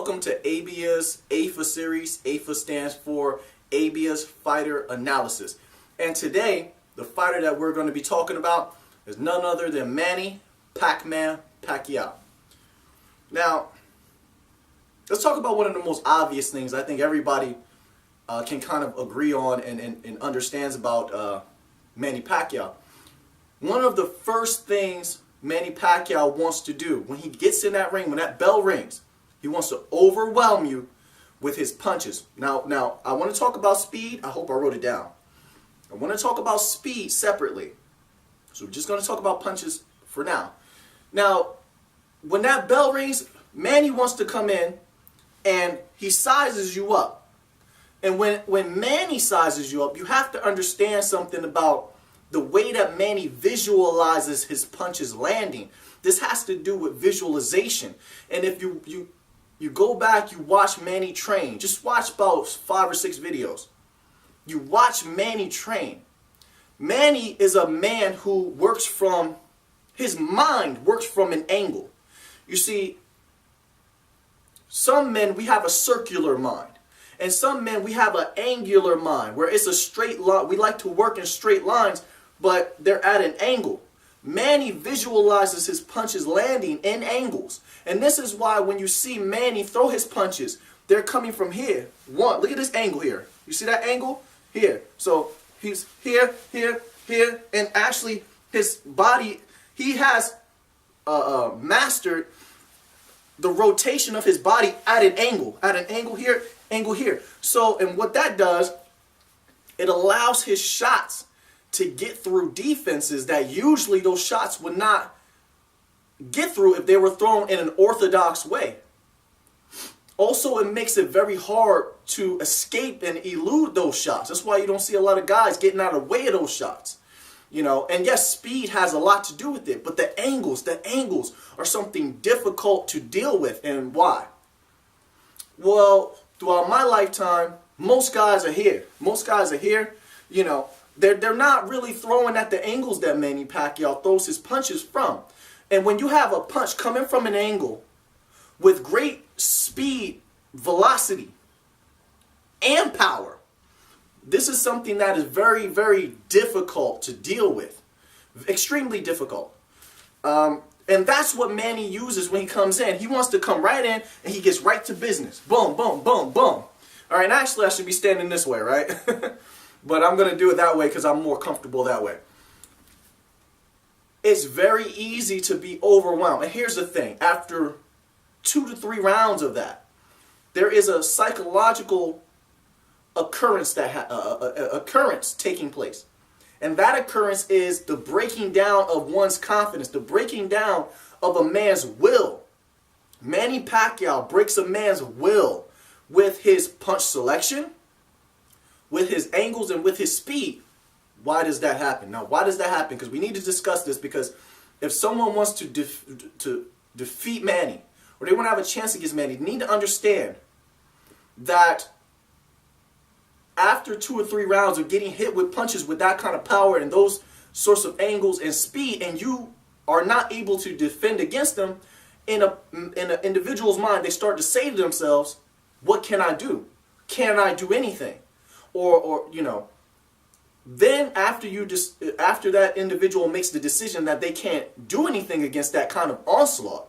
Welcome to ABIA's AFA series. AFA stands for ABIA's Fighter Analysis. And today, the fighter that we're going to be talking about is none other than Manny Pacquiao. Now, let's talk about one of the most obvious things I think everybody can kind of agree on and understands about Manny Pacquiao. One of the first things Manny Pacquiao wants to do when he gets in that ring, when that bell rings, he wants to overwhelm you with his punches. Now I want to talk about speed. I hope I wrote it down. I want to talk about speed separately. So we're just going to talk about punches for now. Now, when that bell rings, Manny wants to come in and he sizes you up. And when Manny sizes you up, you have to understand something about the way that Manny visualizes his punches landing. This has to do with visualization. And if you go back, you watch Manny train. Just watch about 5 or 6 videos. You watch Manny train. Manny is a man who works from, his mind works from an angle. You see, some men, we have a circular mind. And some men, we have an angular mind, where it's a straight line. We like to work in straight lines, but they're at an angle. Manny visualizes his punches landing in angles. And this is why when you see Manny throw his punches, they're coming from here. Look at this angle here. You see that angle? Here. So he's here, here, here. And actually his body, he has mastered the rotation of his body at an angle. At an angle here, angle here. So, and what that does, it allows his shots to get through defenses that usually those shots would not get through if they were thrown in an orthodox way. Also, it makes it very hard to escape and elude those shots. That's why you don't see a lot of guys getting out of the way of those shots. You know, and yes, speed has a lot to do with it, but the angles are something difficult to deal with. And why? Well, throughout my lifetime, most guys are here. Most guys are here, you know. They're not really throwing at the angles that Manny Pacquiao throws his punches from. And when you have a punch coming from an angle with great speed, velocity, and power, this is something that is very, very difficult to deal with. Extremely difficult. And that's what Manny uses when he comes in. He wants to come right in and he gets right to business. Boom, boom, boom, boom. All right, and actually I should be standing this way, right? But I'm going to do it that way because I'm more comfortable that way. It's very easy to be overwhelmed. And here's the thing. After 2 to 3 rounds of that, there is a psychological occurrence taking place. And that occurrence is the breaking down of one's confidence, the breaking down of a man's will. Manny Pacquiao breaks a man's will with his punch selection, with his angles, and with his speed. Why does that happen? Now, why does that happen? Because we need to discuss this, because if someone wants to defeat Manny, or they want to have a chance against Manny, they need to understand that after 2 or 3 rounds of getting hit with punches with that kind of power and those sorts of angles and speed, and you are not able to defend against them, in an individual's mind, they start to say to themselves, what can I do? Can I do anything? Or you know, then after that individual makes the decision that they can't do anything against that kind of onslaught,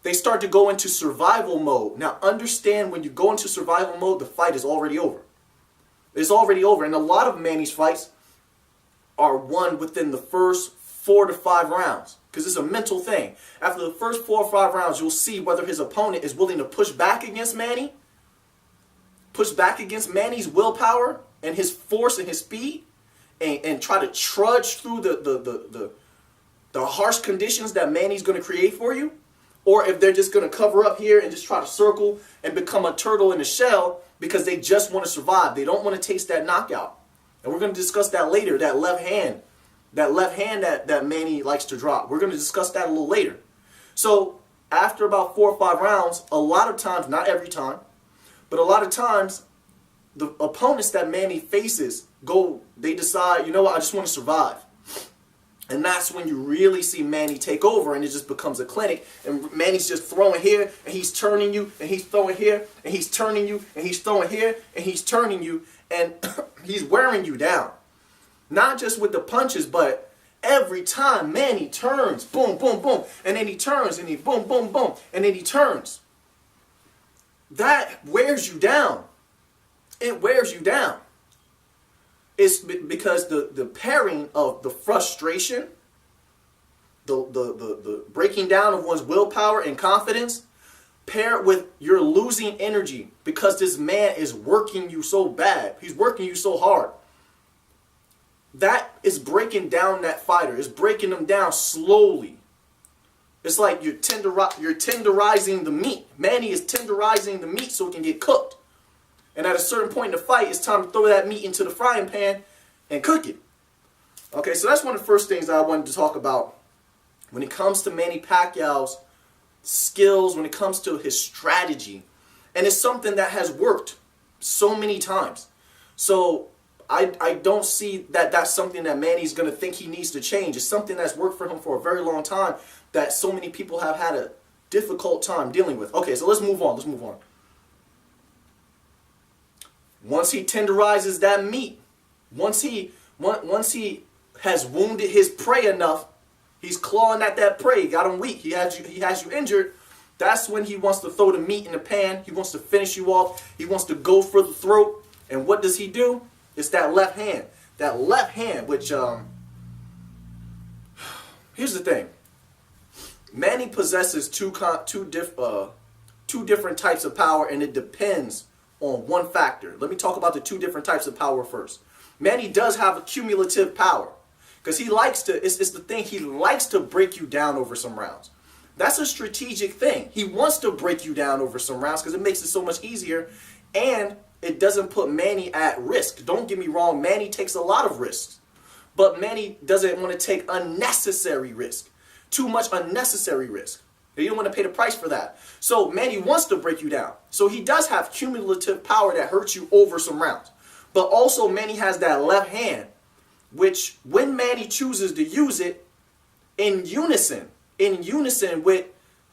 they start to go into survival mode. Now understand, when you go into survival mode, the fight is already over. It's already over. And a lot of Manny's fights are won within the first 4 to 5 rounds, because it's a mental thing. After the first 4 or 5 rounds, you'll see whether his opponent is willing to push back against Manny, push back against Manny's willpower and his force and his speed, and try to trudge through the harsh conditions that Manny's going to create for you, or if they're just going to cover up here and just try to circle and become a turtle in a shell because they just want to survive. They don't want to taste that knockout. And we're going to discuss that later, that left hand that Manny likes to drop. We're going to discuss that a little later. So after about 4 or 5 rounds, a lot of times, not every time, but a lot of times, the opponents that Manny faces they decide, you know what, I just want to survive. And that's when you really see Manny take over, and it just becomes a clinic. And Manny's just throwing here, and he's turning you, and he's throwing here, and he's turning you, and he's throwing here, and he's turning you, and he's wearing you down. Not just with the punches, but every time Manny turns, boom, boom, boom, and then he turns, and he boom, boom, boom, and then he turns. That wears you down. It wears you down. It's because the pairing of the frustration, the breaking down of one's willpower and confidence, paired with your losing energy because this man is working you so bad. He's working you so hard. That is breaking down that fighter. It's breaking them down slowly. It's like you're tenderizing the meat. Manny is tenderizing the meat so it can get cooked. And at a certain point in the fight, it's time to throw that meat into the frying pan and cook it. Okay, so that's one of the first things I wanted to talk about when it comes to Manny Pacquiao's skills, when it comes to his strategy. And it's something that has worked so many times. So I don't see that that's something that Manny's going to think he needs to change. It's something that's worked for him for a very long time that so many people have had a difficult time dealing with. Okay, so let's move on. Let's move on. Once he tenderizes that meat, once he has wounded his prey enough, he's clawing at that prey, got him weak, he has you injured, that's when he wants to throw the meat in the pan, he wants to finish you off, he wants to go for the throat, and what does he do? It's that left hand. That left hand, which, here's the thing. Manny possesses two different types of power, and it depends on one factor. Let me talk about the two different types of power first. Manny does have a cumulative power because he likes to, it's the thing, he likes to break you down over some rounds. That's a strategic thing. He wants to break you down over some rounds because it makes it so much easier and it doesn't put Manny at risk. Don't get me wrong, Manny takes a lot of risks, but Manny doesn't want to take unnecessary risk. Too much unnecessary risk. You don't want to pay the price for that. So Manny wants to break you down. So he does have cumulative power that hurts you over some rounds. But also Manny has that left hand, which when Manny chooses to use it in unison with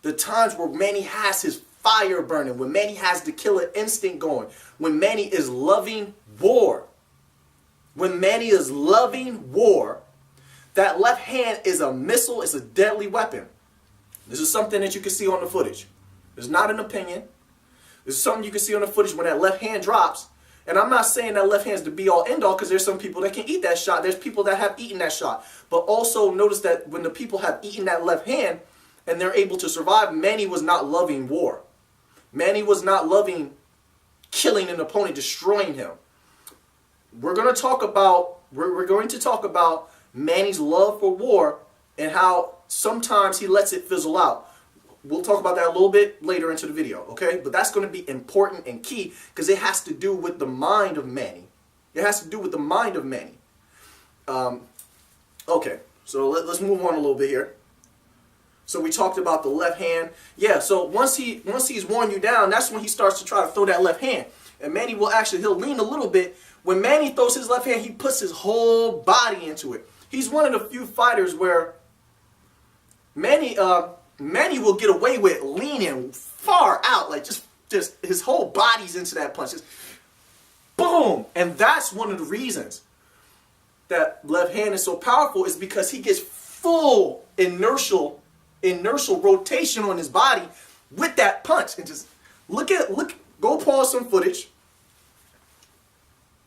the times where Manny has his fire burning, when Manny has the killer instinct going, when Manny is loving war. When Manny is loving war, that left hand is a missile, it's a deadly weapon. This is something that you can see on the footage. It's not an opinion. This is something you can see on the footage when that left hand drops. And I'm not saying that left hand is the be-all, end-all because there's some people that can eat that shot. There's people that have eaten that shot. But also notice that when the people have eaten that left hand and they're able to survive, Manny was not loving war. Manny was not loving killing an opponent, destroying him. We're going to talk about Manny's love for war and how sometimes he lets it fizzle out. We'll talk about that a little bit later into the video, okay? But that's going to be important and key because it has to do with the mind of Manny. It has to do with the mind of Manny. Okay, so let's move on a little bit here. So we talked about the left hand. Yeah, so once he's worn you down, that's when he starts to try to throw that left hand. And Manny he'll lean a little bit. When Manny throws his left hand, he puts his whole body into it. He's one of the few fighters where Manny will get away with leaning far out, like just his whole body's into that punch. Just boom! And that's one of the reasons that left hand is so powerful is because he gets full inertial rotation on his body with that punch. And just go pause some footage.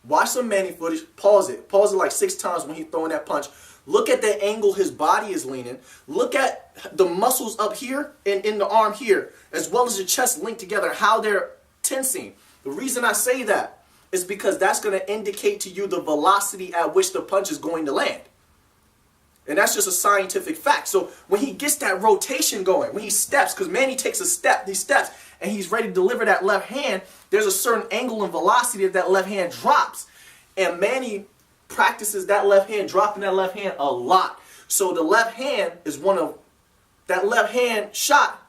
Watch some Manny footage, pause it like 6 times when he's throwing that punch. Look at the angle his body is leaning. Look at the muscles up here and in the arm here, as well as the chest linked together, how they're tensing. The reason I say that is because that's going to indicate to you the velocity at which the punch is going to land. And that's just a scientific fact. So when he gets that rotation going, when he steps, because Manny takes a step, these steps, and he's ready to deliver that left hand, there's a certain angle and velocity that left hand drops. And Manny practices that left hand, dropping that left hand a lot. So the left hand is that left hand shot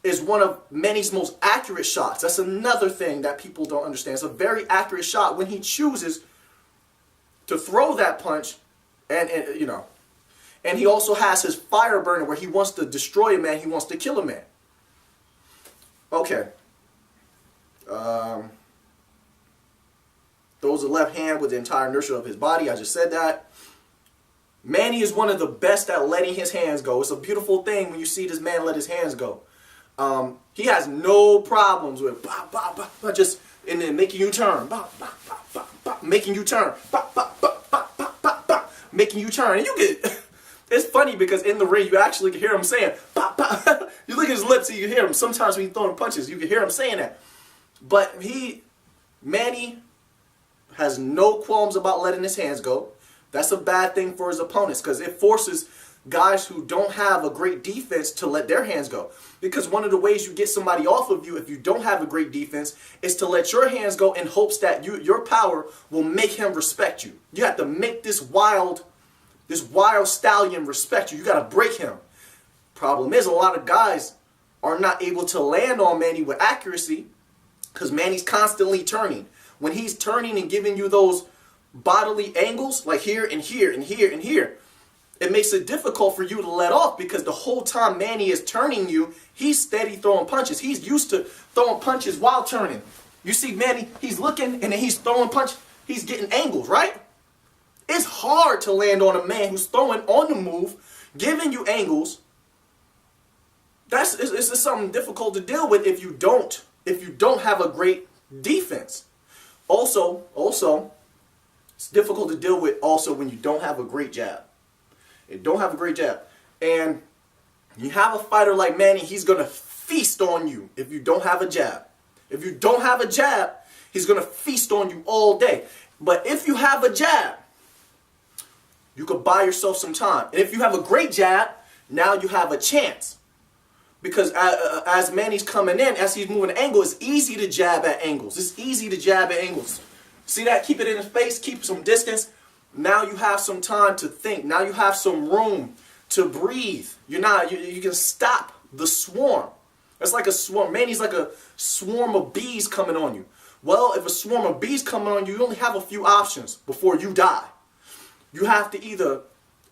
is one of Manny's most accurate shots. That's another thing that people don't understand. It's a very accurate shot when he chooses to throw that punch and you know. And he also has his fire burner where he wants to destroy a man, he wants to kill a man. Okay. Throws the left hand with the entire inertia of his body. I just said that. Manny is one of the best at letting his hands go. It's a beautiful thing when you see this man let his hands go. He has no problems with just and then making you turn, making you turn, making you turn. And you get, it's funny because in the ring you actually can hear him saying, you look at his lips and you can hear him. Sometimes when he's throwing punches, you can hear him saying that. But Manny has no qualms about letting his hands go. That's a bad thing for his opponents because it forces guys who don't have a great defense to let their hands go. Because one of the ways you get somebody off of you if you don't have a great defense is to let your hands go in hopes that your power will make him respect you. You have to make this wild stallion respect you. You got to break him. Problem is, a lot of guys are not able to land on Manny with accuracy because Manny's constantly turning. When he's turning and giving you those bodily angles, like here and here and here and here, it makes it difficult for you to let off because the whole time Manny is turning you, he's steady throwing punches. He's used to throwing punches while turning. You see Manny, he's looking and then he's throwing punches. He's getting angles, right? It's hard to land on a man who's throwing on the move, giving you angles. It's just something difficult to deal with if you don't have a great defense. Also, it's difficult to deal with also when you don't have a great jab. You don't have a great jab. And you have a fighter like Manny, he's going to feast on you if you don't have a jab. If you don't have a jab, he's going to feast on you all day. But if you have a jab, you could buy yourself some time. And if you have a great jab, now you have a chance. Because as Manny's coming in, as he's moving an angle, it's easy to jab at angles. It's easy to jab at angles. See that? Keep it in his face. Keep some distance. Now you have some time to think. Now you have some room to breathe. You can stop the swarm. It's like a swarm. Manny's like a swarm of bees coming on you. Well, if a swarm of bees coming on you, you only have a few options before you die. You have to either...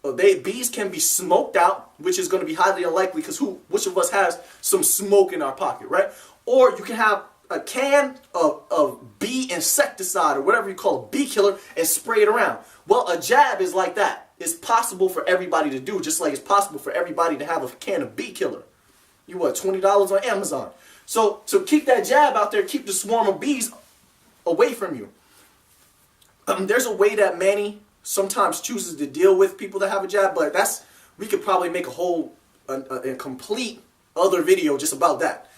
bees can be smoked out, which is going to be highly unlikely because which of us has some smoke in our pocket, right? Or you can have a can of bee insecticide or whatever you call a bee killer and spray it around. Well, a jab is like that. It's possible for everybody to do, just like it's possible for everybody to have a can of bee killer. You what, $20 on Amazon. So keep that jab out there, keep the swarm of bees away from you. There's a way that Manny sometimes chooses to deal with people that have a jab, but we could probably make a whole, a complete other video just about that.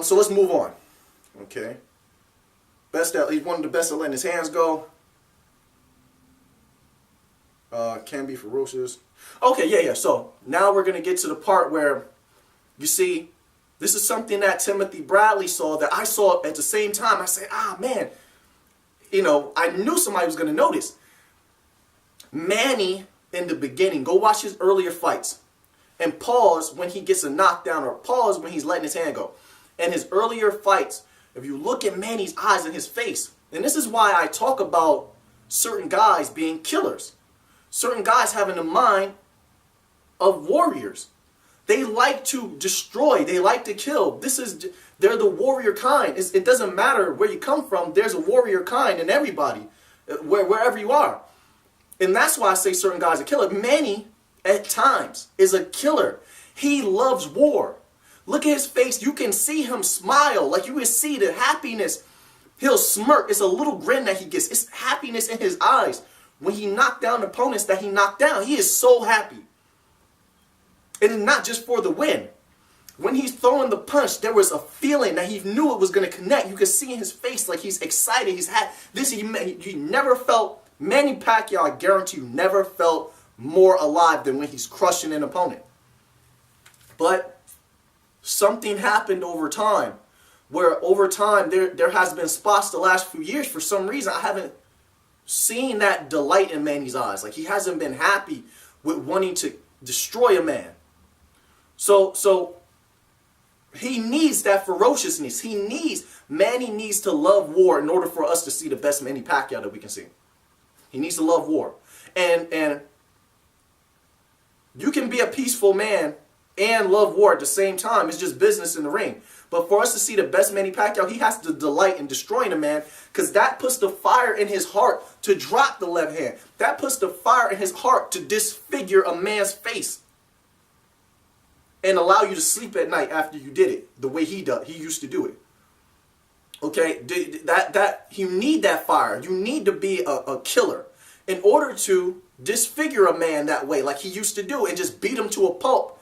So let's move on. Okay. He's one of the best at letting his hands go. Can be ferocious. Okay, yeah. So now we're going to get to the part where, you see, this is something that Timothy Bradley saw that I saw at the same time. I said, man, I knew somebody was going to notice. Manny, in the beginning, go watch his earlier fights and pause when he gets a knockdown or pause when he's letting his hand go. And his earlier fights, if you look at Manny's eyes and his face, and this is why I talk about certain guys being killers. Certain guys having the mind of warriors. They like to destroy. They like to kill. They're the warrior kind. It doesn't matter where you come from. There's a warrior kind in everybody, wherever you are. And that's why I say certain guys are killer. Manny, at times, is a killer. He loves war. Look at his face. You can see him smile. Like you can see the happiness. He'll smirk. It's a little grin that he gets. It's happiness in his eyes. When he knocked down opponents that he knocked down, he is so happy. And it's not just for the win. When he's throwing the punch, there was a feeling that he knew it was going to connect. You could see in his face like he's excited. He never felt, Manny Pacquiao, I guarantee you, never felt more alive than when he's crushing an opponent. But something happened over time, where over time there has been spots the last few years, for some reason, I haven't seen that delight in Manny's eyes. Like he hasn't been happy with wanting to destroy a man. So he needs that ferociousness. Manny needs to love war in order for us to see the best Manny Pacquiao that we can see. He needs to love war. And You can be a peaceful man and love war at the same time. It's just business in the ring. But for us to see the best Manny Pacquiao, he has to delight in destroying a man, because that puts the fire in his heart to drop the left hand. That puts the fire in his heart to disfigure a man's face and allow you to sleep at night after you did it the way he used to do it. Okay, you need that fire. You need to be a killer in order to disfigure a man that way, like he used to do, and just beat him to a pulp.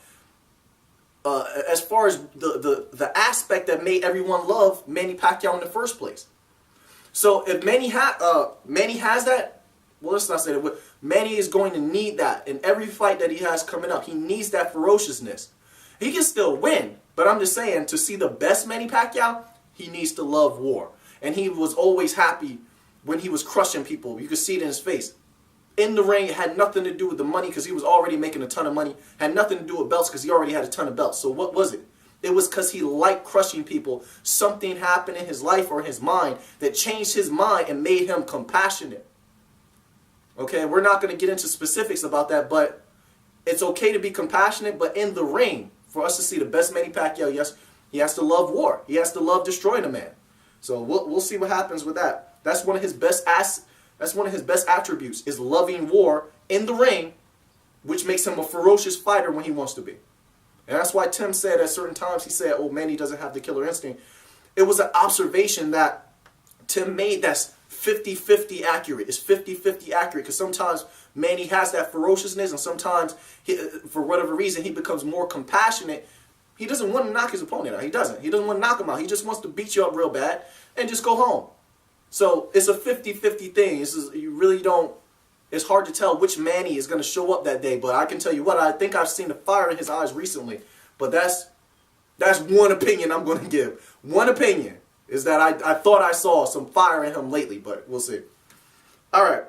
As far as the aspect that made everyone love Manny Pacquiao in the first place. So if Manny has that, well, let's not say that. Manny is going to need that in every fight that he has coming up. He needs that ferociousness. He can still win, but I'm just saying, to see the best Manny Pacquiao, he needs to love war. And he was always happy when he was crushing people. You could see it in his face. In the ring, it had nothing to do with the money, because he was already making a ton of money. Had nothing to do with belts, because he already had a ton of belts. So what was it? It was because he liked crushing people. Something happened in his life or in his mind that changed his mind and made him compassionate. Okay, we're not going to get into specifics about that, but it's okay to be compassionate. But in the ring, for us to see the best Manny Pacquiao, yes, he has to love war. He has to love destroying a man. So we'll see what happens with that. That's one of his best That's one of his best attributes, is loving war in the ring, which makes him a ferocious fighter when he wants to be. And that's why Tim said at certain times, he said, oh, Manny doesn't have the killer instinct. It was an observation that Tim made that's 50-50 accurate. It's 50-50 accurate, because sometimes Manny has that ferociousness, and sometimes, for whatever reason, he becomes more compassionate. He doesn't want to knock his opponent out. He doesn't. He doesn't want to knock him out. He just wants to beat you up real bad and just go home. So it's a 50-50 thing. You really don't, it's hard to tell which Manny is going to show up that day. But I can tell you what, I think I've seen the fire in his eyes recently. But that's one opinion I'm going to give. One opinion is that I thought I saw some fire in him lately, but we'll see. All right.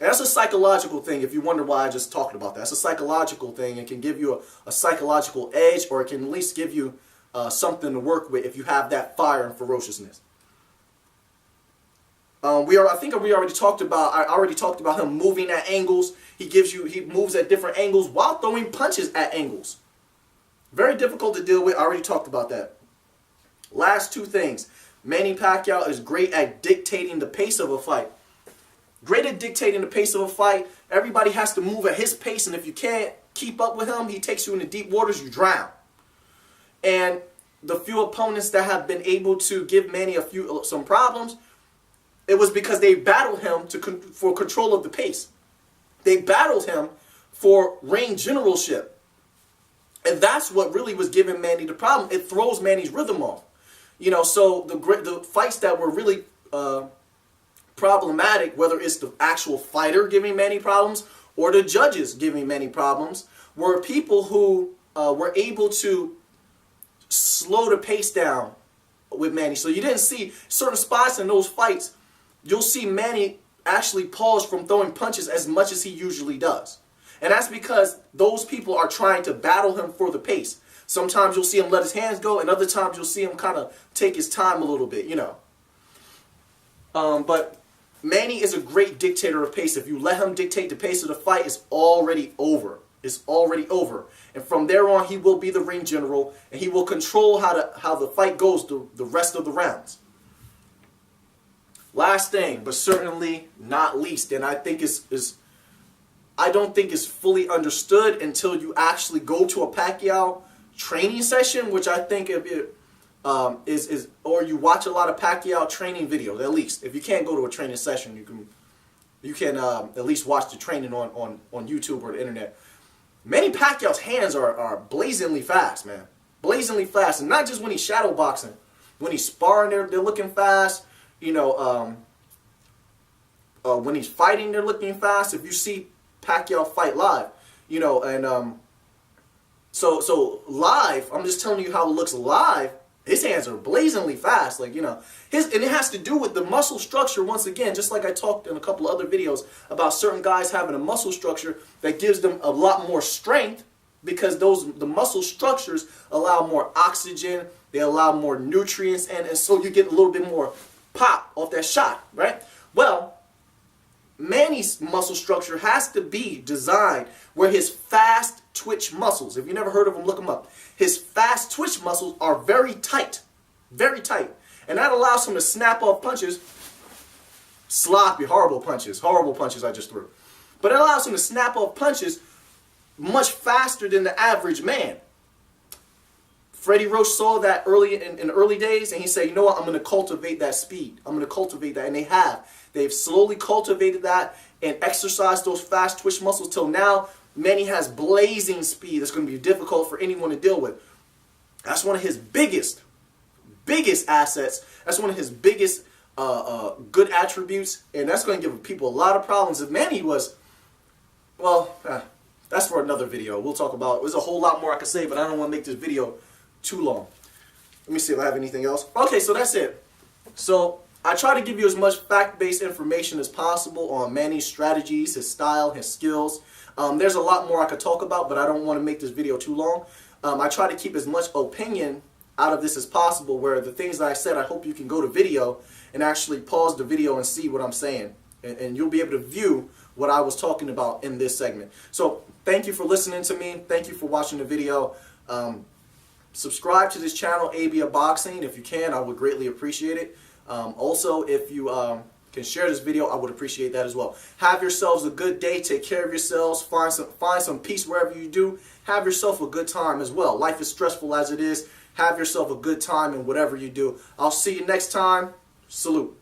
And that's a psychological thing, if you wonder why I just talked about that. That's a psychological thing. It can give you a psychological edge, or it can at least give you something to work with if you have that fire and ferociousness. I think we already talked about. I already talked about him moving at angles. He moves at different angles while throwing punches at angles. Very difficult to deal with. I already talked about that. Last two things. Manny Pacquiao is great at dictating the pace of a fight. Great at dictating the pace of a fight. Everybody has to move at his pace, and if you can't keep up with him, he takes you into deep waters, you drown. And the few opponents that have been able to give Manny some problems, it was because they battled him for control of the pace. They battled him for ring generalship. And that's what really was giving Manny the problem. It throws Manny's rhythm off. You know, so the fights that were really problematic, whether it's the actual fighter giving Manny problems or the judges giving Manny problems, were people who were able to slow the pace down with Manny. So you didn't see certain spots in those fights. You'll see Manny actually pause from throwing punches as much as he usually does. And that's because those people are trying to battle him for the pace. Sometimes you'll see him let his hands go, and other times you'll see him kind of take his time a little bit, you know. But Manny is a great dictator of pace. If you let him dictate the pace of the fight, it's already over. It's already over. And from there on, he will be the ring general, and he will control how the fight goes the rest of the rounds. Last thing, but certainly not least, and I think I don't think it's fully understood until you actually go to a Pacquiao training session, which I think or you watch a lot of Pacquiao training videos. At least if you can't go to a training session, you can at least watch the training on YouTube or the internet. Manny Pacquiao's hands are blazingly fast, man, blazingly fast, and not just when he's shadow boxing. When he's sparring, they're looking fast. You know, when he's fighting, they're looking fast. If you see Pacquiao fight live, you know, and so live, I'm just telling you how it looks live. His hands are blazingly fast, like, you know, and it has to do with the muscle structure. Once again, just like I talked in a couple of other videos about certain guys having a muscle structure that gives them a lot more strength, because the muscle structures allow more oxygen, they allow more nutrients, and so you get a little bit more pop off that shot, right? Well, Manny's muscle structure has to be designed where his fast twitch muscles, if you never heard of them, look them up. His fast twitch muscles are very tight. Very tight. And that allows him to snap off punches, sloppy, horrible punches I just threw. But it allows him to snap off punches much faster than the average man. Freddie Roach saw that early in early days, and he said, you know what, I'm going to cultivate that speed. I'm going to cultivate that. And they have. They've slowly cultivated that and exercised those fast twitch muscles till now Manny has blazing speed that's going to be difficult for anyone to deal with. That's one of his biggest assets. That's one of his biggest good attributes, and that's going to give people a lot of problems. If Manny was, well, that's for another video. We'll talk about, there's a whole lot more I could say, but I don't want to make this video too long. Let me see if I have anything else. Okay, so that's it. So I try to give you as much fact-based information as possible on Manny's strategies, his style, his skills. There's a lot more I could talk about, but I don't want to make this video too long. I try to keep as much opinion out of this as possible, where the things that I said, I hope you can go to video and actually pause the video and see what I'm saying. And you'll be able to view what I was talking about in this segment. So thank you for listening to me. Thank you for watching the video. Subscribe to this channel, ABA Boxing. If you can, I would greatly appreciate it. Also, if you can share this video, I would appreciate that as well. Have yourselves a good day. Take care of yourselves. Find some peace wherever you do. Have yourself a good time as well. Life is stressful as it is. Have yourself a good time in whatever you do. I'll see you next time. Salute.